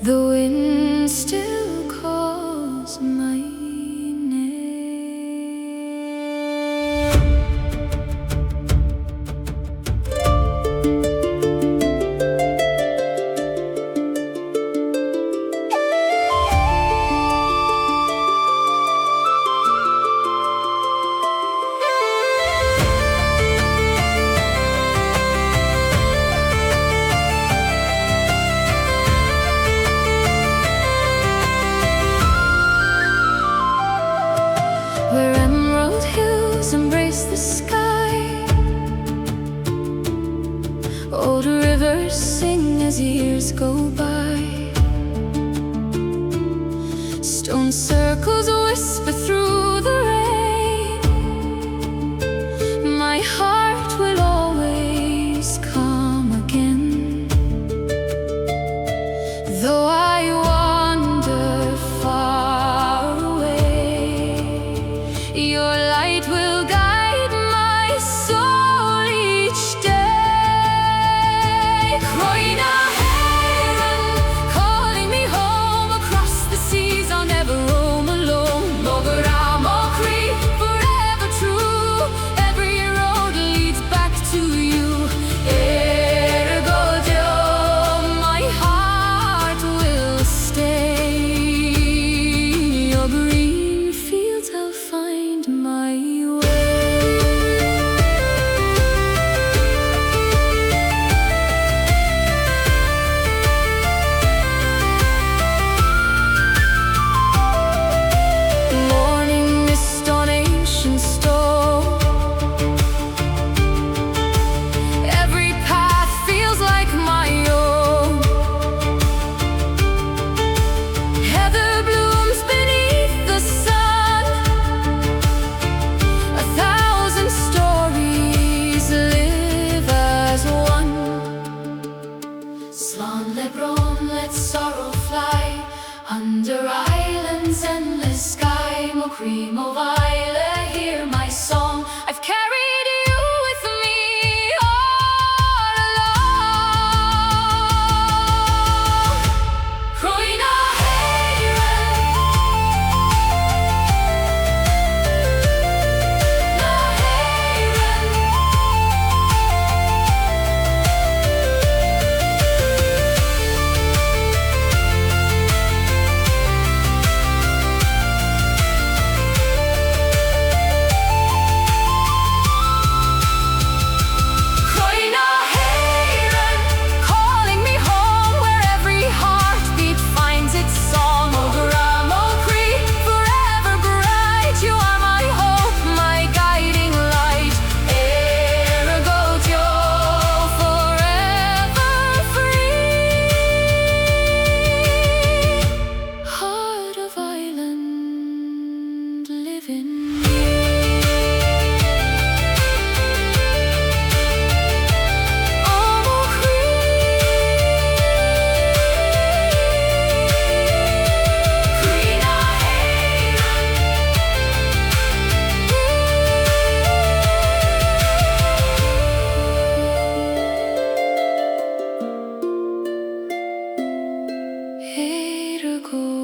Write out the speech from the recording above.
The wind still calls my name. Where emerald hills embrace the sky, old rivers sing as years go by. Stone circles whisper through the rain. My heart will always come again. Though I wander far away, your light will guide my soul each day. Croí, hÉireann, calling me home across the seas. I'll never roam alone. Croí, forever true. Every road leads back to you. My heart will stay. Your green fields I'll find my way. Morning mist on ancient stone. Every path feels like my own. Heather blooms beneath the sun. A thousand stories live as one. Slán le brón, let sorrow fly under island's endless sky. Mo Croí, mo bhaile, hear my song. I've carried you with me all along. Croí, hÉireann, calling me home where every heartbeat finds its song. Mo Croí, forever bright. You are my hope, my guiding light. Forever free. Heart of island, live in me. Oh, Mo Croí, hÉireann.